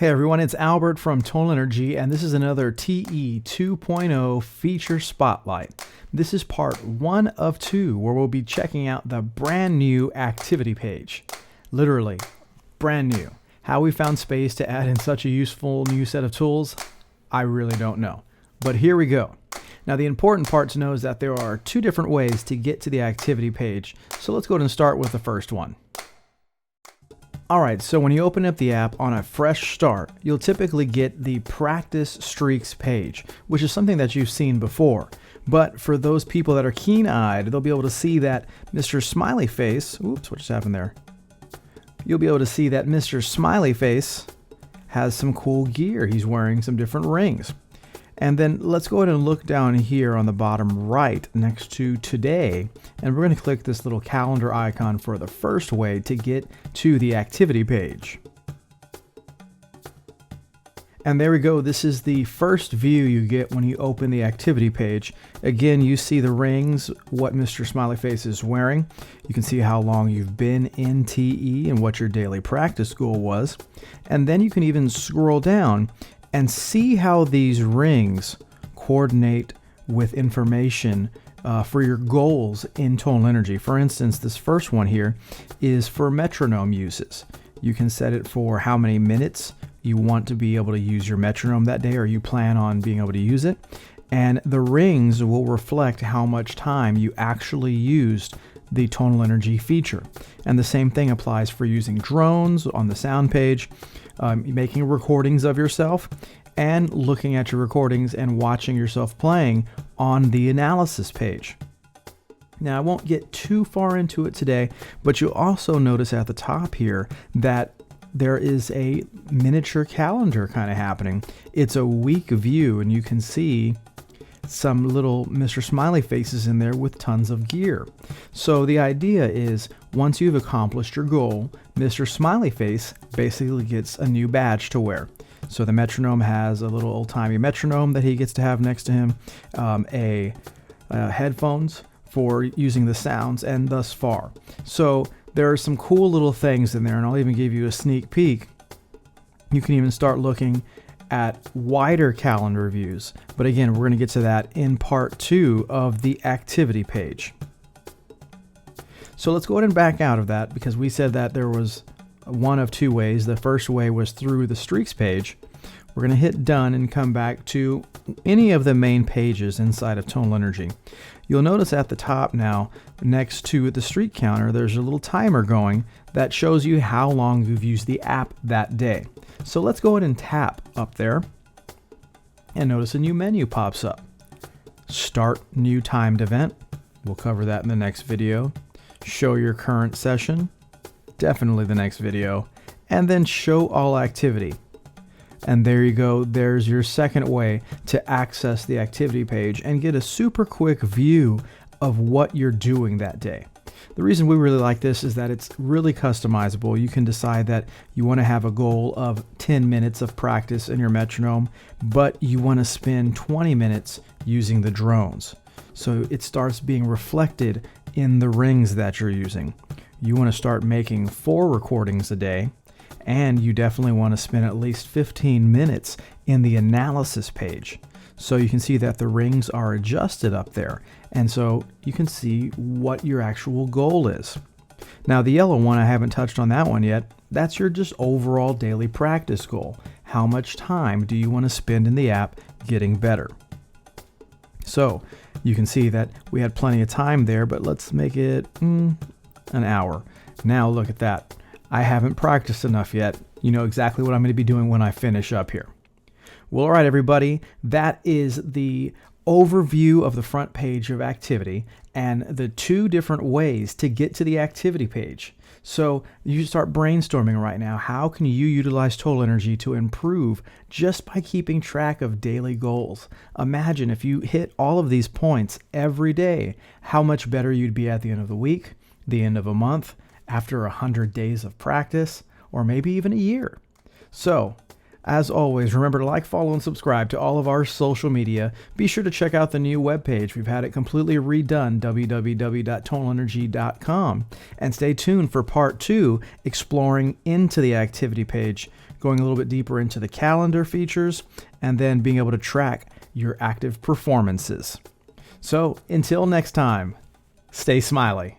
Hey everyone, it's Albert from TonalEnergy, and this is another TE 2.0 feature spotlight. This is part 1 of 2, where we'll be checking out the brand new activity page. Literally, brand new. How we found space to add in such a useful new set of tools, I really don't know. But here we go. Now the important part to know is that there are 2 different ways to get to the activity page. So let's go ahead and start with the first one. Alright, so when you open up the app on a fresh start, you'll typically get the Practice Streaks page, which is something that you've seen before. But for those people that are keen-eyed, they'll be able to see that Mr. Smiley Face, oops, what just happened there? You'll be able to see that Mr. Smiley Face has some cool gear. He's wearing some different rings. And then let's go ahead and look down here on the bottom right next to Today, and we're going to click this little calendar icon for the first way to get to the activity page. And there we go. This is the first view you get when you open the activity page. Again, you see the rings, what Mr. Smiley Face is wearing. You can see how long you've been in TE and what your daily practice goal was. And then you can even scroll down and see how these rings coordinate with information for your goals in TonalEnergy. For instance, this first one here is for metronome uses. You can set it for how many minutes you want to be able to use your metronome that day, or you plan on being able to use it. And the rings will reflect how much time you actually used the TonalEnergy feature. And the same thing applies for using drones on the sound page, making recordings of yourself, and looking at your recordings and watching yourself playing on the analysis page. Now, I won't get too far into it today, but you'll also notice at the top here that there is a miniature calendar kind of happening. It's a week view, and you can see some little Mr. Smiley Faces in there with tons of gear. So the idea is, once you've accomplished your goal, Mr. Smiley Face basically gets a new badge to wear. So the metronome has a little old-timey metronome that he gets to have next to him, headphones for using the sounds, and thus far. So there are some cool little things in there, and I'll even give you a sneak peek. You can even start looking at wider calendar views. But again, we're going to get to that in part 2 of the activity page. So let's go ahead and back out of that, because we said that there was one of 2 ways. The first way was through the Streaks page. We're going to hit done and come back to any of the main pages inside of TonalEnergy. You'll notice at the top now, next to the streak counter, there's a little timer going that shows you how long you've used the app that day. So let's go ahead and tap up there, and notice a new menu pops up. Start new timed event. We'll cover that in the next video. Show your current session. Definitely the next video. And then show all activity. And there you go. There's your second way to access the activity page and get a super quick view of what you're doing that day. The reason we really like this is that it's really customizable. You can decide that you want to have a goal of 10 minutes of practice in your metronome, but you want to spend 20 minutes using the drones. So it starts being reflected in the rings that you're using. You want to start making 4 recordings a day, and you definitely want to spend at least 15 minutes in the analysis page. So you can see that the rings are adjusted up there, and so you can see what your actual goal is. Now the yellow one, I haven't touched on that one yet. That's your just overall daily practice goal. How much time do you want to spend in the app getting better? So you can see that we had plenty of time there, but let's make it an hour. Now look at that. I haven't practiced enough yet. You know exactly what I'm going to be doing when I finish up here. Well, all right, everybody, that is the overview of the front page of activity and the 2 different ways to get to the activity page. So you start brainstorming right now. How can you utilize TonalEnergy to improve just by keeping track of daily goals? Imagine if you hit all of these points every day, how much better you'd be at the end of the week, the end of a month, after 100 days of practice, or maybe even a year. So As always, remember to like, follow, and subscribe to all of our social media. Be sure to check out the new webpage. We've had it completely redone, www.TonalEnergy.com. And stay tuned for part 2, exploring into the activity page, going a little bit deeper into the calendar features, and then being able to track your active performances. So, until next time, stay smiley.